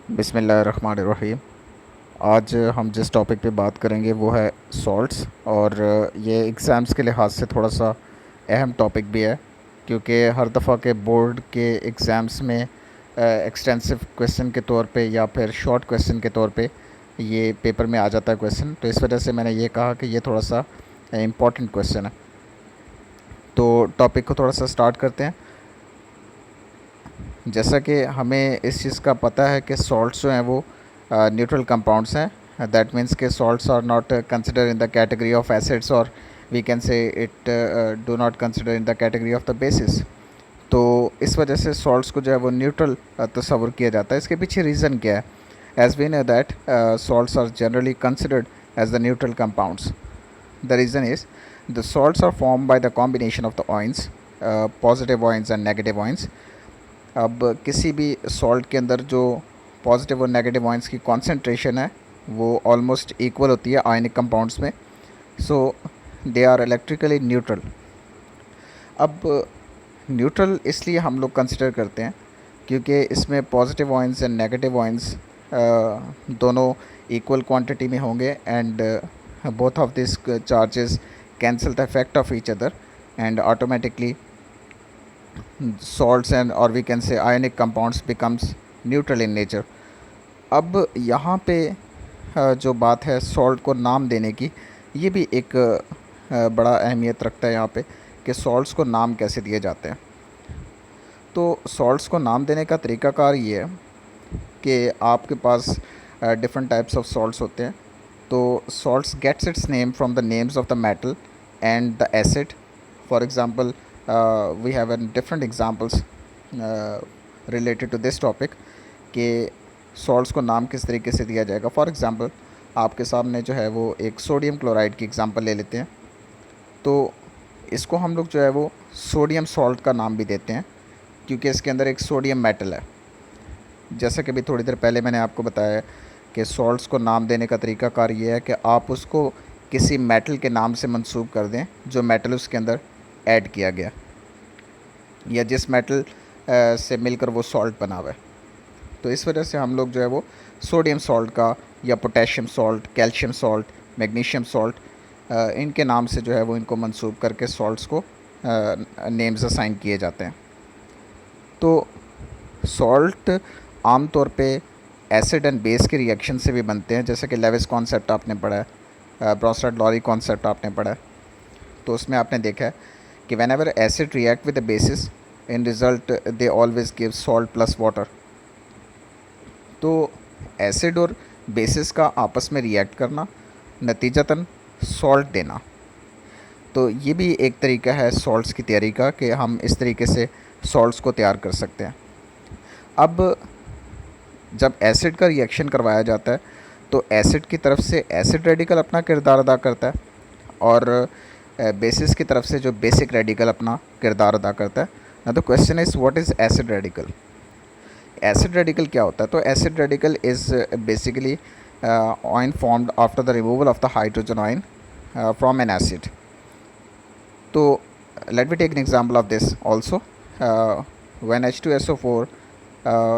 बिस्मिल्लाहिर्रहमानिर्रहीम। आज हम जिस टॉपिक पे बात करेंगे वो है सॉल्ट्स। और ये एग्ज़ाम्स के लिहाज से थोड़ा सा अहम टॉपिक भी है, क्योंकि हर दफ़ा के बोर्ड के एग्ज़ाम्स में एक्सटेंसिव क्वेश्चन के तौर पे या फिर शॉर्ट क्वेश्चन के तौर पे ये पेपर में आ जाता है क्वेश्चन। तो इस वजह से मैंने ये कहा कि ये थोड़ा सा इम्पॉर्टेंट क्वेश्चन है। तो टॉपिक को थोड़ा सा स्टार्ट करते हैं। जैसा कि हमें इस चीज़ का पता है कि सॉल्ट्स जो हैं वो न्यूट्रल कंपाउंड्स हैं। दैट मीन्स के salts are not consider in the category of acids, और we can say it do not consider in the category of the basis. तो इस वजह से सॉल्ट्स को जो है वो न्यूट्रल तस्वर किया जाता है। इसके पीछे रीज़न क्या है? As we know that salts are generally considered as the neutral compounds. The reason is the salts are formed by the combination of the ions, positive ions and negative ions. अब किसी भी salt के अंदर जो positive और negative ions की concentration है वो ऑलमोस्ट इक्वल होती है आयनिक कंपाउंड्स में। सो दे आर इलेक्ट्रिकली न्यूट्रल। अब न्यूट्रल इसलिए हम लोग कंसिडर करते हैं क्योंकि इसमें positive ions and negative ions दोनों इक्वल क्वांटिटी में होंगे, and both of these charges cancel the effect of each other, and automatically salts and, or we can say, ionic compounds becomes neutral in nature. अब यहाँ पे जो बात है salt को नाम देने की, ये भी एक बड़ा अहमियत रखता है यहाँ पे कि सॉल्ट्स को नाम कैसे दिए जाते हैं। तो सॉल्ट्स को नाम देने का तरीकाकार ये है कि आपके पास डिफरेंट टाइप्स ऑफ सॉल्ट्स होते हैं। तो salts gets its name from the names of the metal and the acid. For example, we have different examples uh, related to this topic कि salts को नाम किस तरीके से दिया जाएगा। फॉर एग्ज़ाम्पल आपके सामने जो है वो एक सोडियम क्लोराइड की एग्ज़ाम्पल ले लेते हैं। तो इसको हम लोग जो है वो सोडियम सॉल्ट का नाम भी देते हैं क्योंकि इसके अंदर एक सोडियम मेटल है। जैसा कि अभी थोड़ी देर पहले मैंने आपको बताया कि सॉल्ट्स को नाम देने का तरीकाकार ये है कि आप उसको किसी मेटल के नाम से मंसूब कर दें जो मेटल उसके अंदर ऐड किया गया, या जिस मेटल से मिलकर वो सॉल्ट बना हुआ है। तो इस वजह से हम लोग जो है वो सोडियम सॉल्ट का, या potassium salt, calcium salt, magnesium salt, इनके नाम से जो है वो इनको मंसूब करके सॉल्ट्स को नेम्स असाइन किए जाते हैं। तो सॉल्ट आम तौर पे एसिड एंड बेस के रिएक्शन से भी बनते हैं, जैसे कि लेविस कॉन्सेप्ट आपने पढ़ा है, ब्रोस्टेड-लॉरी कॉन्सेप्ट आपने पढ़ा है। तो उसमें आपने देखा है कि when ever acid react with the basis, in result they always give salt plus water. तो एसिड और बेसिस का आपस में रिएक्ट करना, नतीजतन सॉल्ट देना। तो ये भी एक तरीका है सॉल्ट्स की तैयारी का कि हम इस तरीके से सॉल्ट्स को तैयार कर सकते हैं। अब जब एसिड का रिएक्शन करवाया जाता है तो एसिड की तरफ से एसिड रेडिकल अपना किरदार अदा करता है, और बेसिस की तरफ से जो बेसिक रेडिकल अपना किरदार अदा करता है। ना तो question is what is acid radical? Acid radical क्या होता है? तो acid radical is basically ion formed after the removal of the hydrogen ion from an acid. तो let me take an example of this also. When H2SO4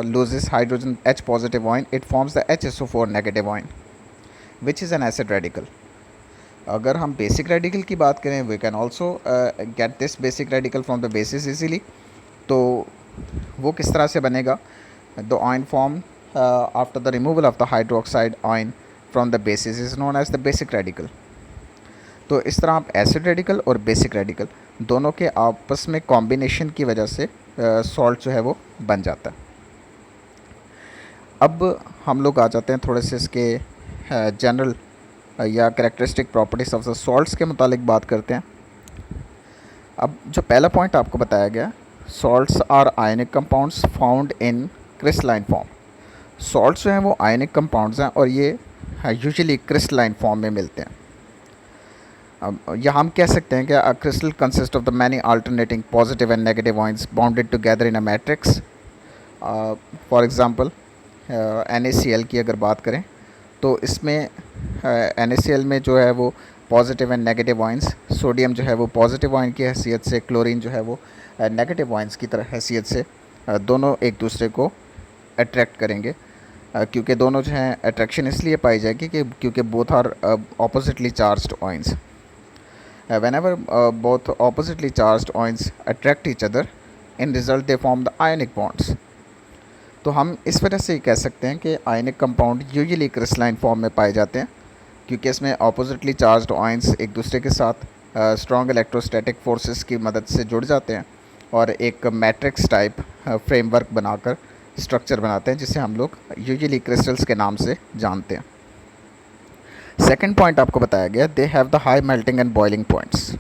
loses hydrogen H positive ion, it forms the HSO4 negative ion, which is an acid radical. अगर हम basic radical की बात करें, we can also get this basic radical from the bases easily. तो वो किस तरह से बनेगा? The ion form after the removal of the hydroxide ion from the bases is known as the basic radical. तो इस तरह आप एसिड रेडिकल और बेसिक रेडिकल दोनों के आपस में कॉम्बिनेशन की वजह से सॉल्ट जो है वो बन जाता है। अब हम लोग आ जाते हैं थोड़े से इसके जनरल या characteristic properties of the salts के मुतालिक बात करते हैं। अब जो पहला पॉइंट आपको बताया गया, salts are ionic compounds found in crystalline form. Salts जो हैं वो आयनिक कंपाउंड्स हैं और ये यूजुअली क्रिस्टलाइन फॉर्म में मिलते हैं। अब या हम कह सकते हैं कि a crystal consist of the many alternating positive and negative ions bounded together in a matrix. For example NaCl की अगर बात करें तो इसमें NaCl में जो है वो positive and negative ions, sodium जो है वो पॉजिटिव आयन की हैसियत से, क्लोरीन जो है वो नेगेटिव आयंस की तरह हैसियत से दोनों एक दूसरे को अट्रैक्ट करेंगे। क्योंकि दोनों जो हैं अट्रैक्शन इसलिए पाई जाएगी कि क्योंकि both are oppositely charged ions. Whenever both oppositely charged ions attract each other, in result they form the ionic bonds. तो हम इस वजह से कह सकते हैं कि ionic compound usually crystalline form में पाए जाते हैं, क्योंकि इसमें ऑपोजिटली चार्ज्ड आयंस एक दूसरे के साथ स्ट्रॉन्ग इलेक्ट्रोस्टैटिक फोर्सेस की मदद से जुड़ जाते हैं और एक मैट्रिक्स टाइप फ्रेमवर्क बनाकर स्ट्रक्चर बनाते हैं, जिसे हम लोग यूजुअली क्रिस्टल्स के नाम से जानते हैं. सेकेंड पॉइंट आपको बताया गया, they have the high melting and boiling points.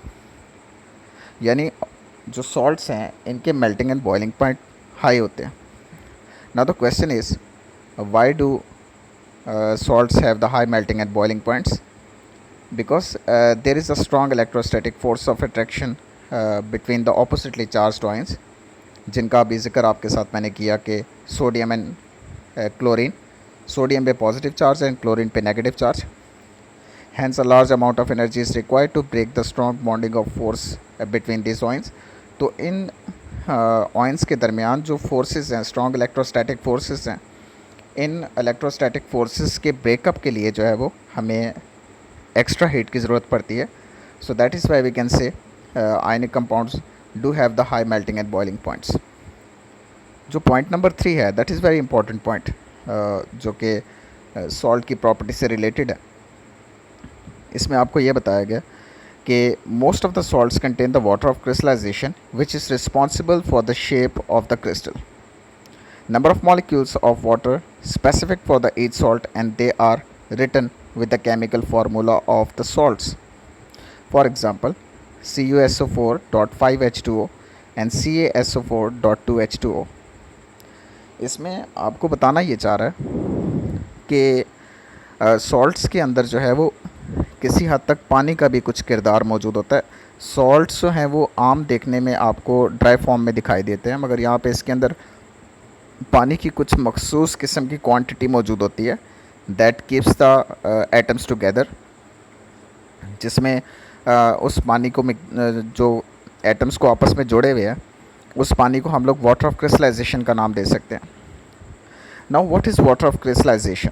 यानी जो सॉल्ट्स हैं इनके melting and boiling point high होते हैं. Now the question is, why do salts have the high melting and boiling points? Because there is a strong electrostatic force of attraction between the oppositely charged ions, जिनका अभी जिक्र आपके साथ मैंने किया कि सोडियम एंड क्लोरीन, सोडियम पे positive charge and chlorine पे negative charge. Hence a large amount of energy is required to break the strong bonding of force between these ions. तो इन ions के दरमियान जो forces हैं, strong electrostatic forces हैं, इन electrostatic forces के breakup के लिए जो है वो हमें एक्स्ट्रा हीट की ज़रूरत पड़ती है. So that is why we can say ionic compounds do have the high melting and boiling points. जो पॉइंट नंबर 3 है, that is very important point, जो कि सॉल्ट की प्रॉपर्टी से रिलेटेड है. इसमें आपको ये बताया गया कि most of the salts contain the water of crystallization which is responsible for the shape of the crystal. Number of molecules of water specific for the each salt, and they are written with the chemical formula of the salts. For example, CuSO4.5H2O and CaSO4.2H2O. इसमें आपको बताना ये चाह रहा है कि salts के अंदर जो है वो किसी हद तक पानी का भी कुछ किरदार मौजूद होता है. सॉल्ट्स जो हैं वो आम देखने में आपको ड्राई फॉर्म में दिखाई देते हैं, मगर यहाँ पे इसके अंदर पानी की कुछ मखसूस किस्म की क्वांटिटी मौजूद होती है that keeps the atoms together, जिसमें उस पानी को जो एटम्स को आपस में जोड़े हुए हैं उस पानी को हम लोग वाटर ऑफ क्रिस्टलाइजेशन का नाम दे सकते हैं. Now what is water of crystallization?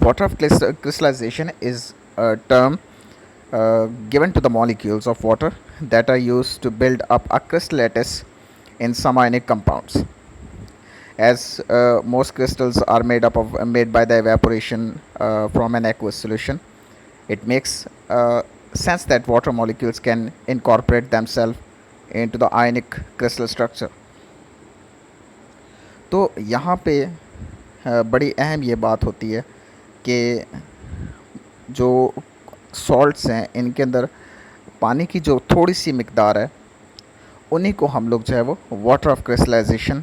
Water of crystallization is a term given to the molecules of water that are used to build up a crystal lattice in some ionic compounds. As most crystals are made by the evaporation from an aqueous solution, it makes sense that water molecules can incorporate themselves into the ionic crystal structure. तो यहाँ पे बड़ी अहम ये बात होती है कि जो सॉल्ट्स हैं इनके अंदर पानी की जो थोड़ी सी मिकदार है उन्हीं को हम लोग जो है वो वाटर ऑफ क्रिस्टलाइजेशन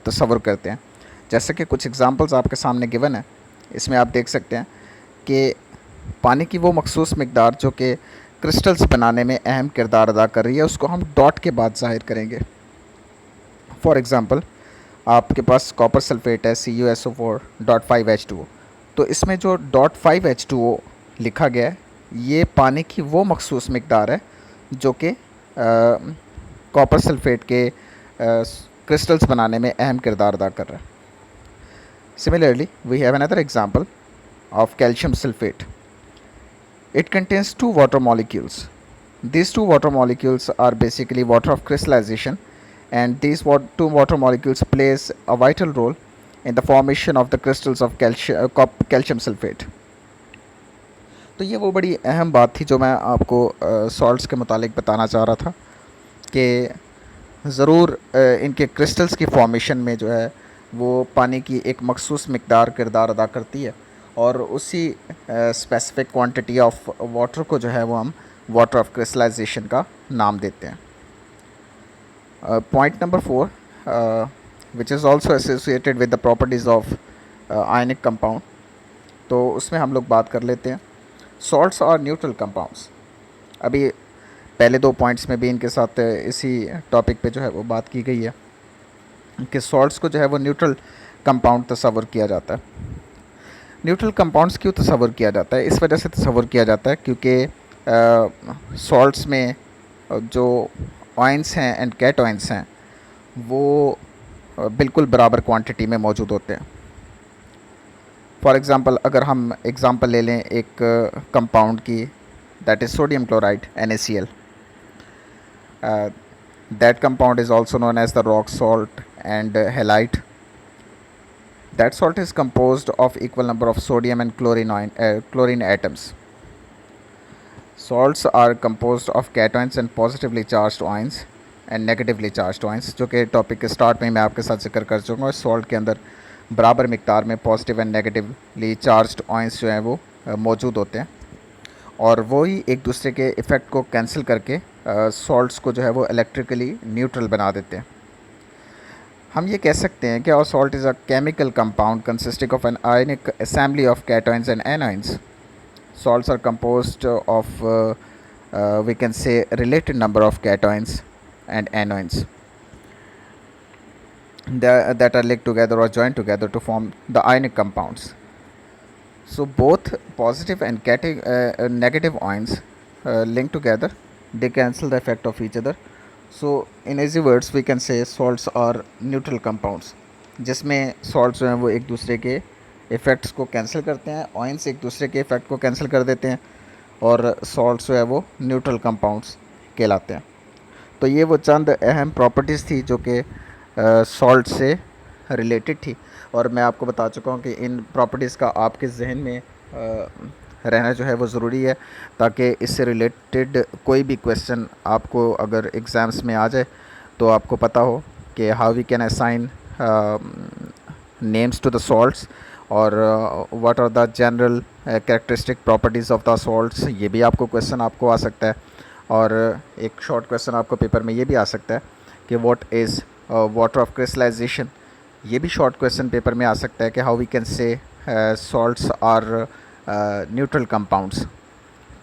तस्वर करते हैं. जैसे कि कुछ एग्जांपल्स आपके सामने गिवन है, इसमें आप देख सकते हैं कि पानी की वो मखसूस मिकदार जो कि क्रिस्टल्स बनाने में अहम किरदार अदा कर रही है उसको हम डॉट के बाद ज़ाहिर करेंगे. फॉर एग्ज़ाम्पल, आपके पास कॉपर सल्फेट है CuSO4.5H2O, तो इसमें जो .5H2O लिखा गया है ये पानी की वो मखसूस मिकदार है जो कि कॉपर सल्फेट के क्रिस्टल्स बनाने में अहम किरदार अदा कर रहा है. Similarly we have another example of calcium sulphate. It contains 2 water molecules. These 2 water molecules are basically water of crystallization, and these 2 water molecules plays a vital role in the formation of the crystals of calcium sulfate. तो ये वो बड़ी अहम बात थी जो मैं आपको सॉल्ट्स के मुतालिक बताना चाह रहा था कि ज़रूर इनके क्रिस्टल्स की फॉर्मेशन में जो है वो पानी की एक मखसूस मिकदार किरदार अदा करती है और उसी स्पेसिफिक क्वांटिटी ऑफ वाटर को जो है वो हम वाटर ऑफ क्रिस्टलाइजेशन का नाम देते हैं. Point number 4, which is also associated with the properties of ionic compound. तो उसमें हम लोग बात कर लेते हैं सॉल्ट्स और न्यूट्रल कंपाउंड्स. अभी पहले 2 पॉइंट्स में भी इनके साथ इसी टॉपिक पे जो है वो बात की गई है कि सॉल्ट्स को जो है वो न्यूट्रल कंपाउंड तस्वर किया जाता है. न्यूट्रल कंपाउंड्स क्यों तस्वर किया जाता है? इस वजह से तस्वर किया जाता है क्योंकि सॉल्ट्स में जो ऑयंस हैं एंड कैटऑयंस हैं वो बिल्कुल बराबर क्वांटिटी में मौजूद होते हैं. फॉर एग्ज़ाम्पल अगर हम एग्ज़ाम्पल ले लें एक कंपाउंड की, that is sodium chloride NaCl. That compound is also known as the rock salt and halite. That salt is composed of equal number of sodium and chlorine atoms. Salts are composed of cations and positively charged ions and negatively charge ions, जो कि topic के start में मैं आपके साथ जिक्र कर चुका हूँ. सॉल्ट के अंदर बराबर मिकदार में positive and negatively charged ions जो हैं वो मौजूद होते हैं, और वही एक दूसरे के इफ़ेक्ट को कैंसिल करके सॉल्ट्स को जो है वो इलेक्ट्रिकली न्यूट्रल बना देते हैं. हम ये कह सकते हैं कि salt is a chemical compound consisting of an ionic assembly of cations and anions. Salts are composed of we can say related number of cations and anions that are linked together or joined together to form the ionic compounds. So both positive and negative ions linked together, they cancel the effect of each other. So in easy words we can say salts are neutral compounds, जिसमें salts जो हैं वो एक दूसरे के effects को cancel करते हैं, ऑयंस एक दूसरे के इफ़ेक्ट को कैंसिल कर देते हैं, और सॉल्ट्स जो है वो न्यूट्रल कंपाउंड्स कहलाते हैं. तो ये वो चंद अहम प्रॉपर्टीज़ थी जो कि सॉल्ट से रिलेटेड थी, और मैं आपको बता चुका हूँ कि इन प्रॉपर्टीज़ का आपके जहन में रहना जो है वो ज़रूरी है, ताकि इससे रिलेटेड कोई भी क्वेश्चन आपको अगर एग्ज़ाम्स में आ जाए तो आपको पता हो कि how we can assign names to the salts, और what are the general characteristic properties of the salts. ये भी आपको क्वेश्चन आपको आ सकता है, और एक शॉर्ट क्वेश्चन आपको पेपर में ये भी आ सकता है कि what is water of crystallization. ये भी शॉर्ट क्वेश्चन पेपर में आ सकता है कि how we can say salts are neutral compounds.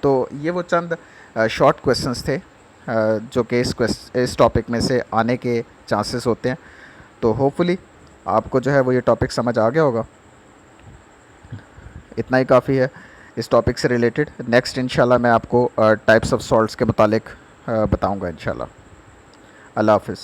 तो ये वो चंद शॉर्ट क्वेश्चंस थे जो कि इस टॉपिक में से आने के चांसेस होते हैं. तो होपफुली आपको जो है वो ये टॉपिक समझ आ गया होगा. इतना ही काफ़ी है इस टॉपिक से रिलेटेड. नेक्स्ट इंशाल्लाह मैं आपको टाइप्स ऑफ सॉल्ट्स के मुतालिक बताऊंगा इंशाल्लाह. अल्लाह हाफ़िज़.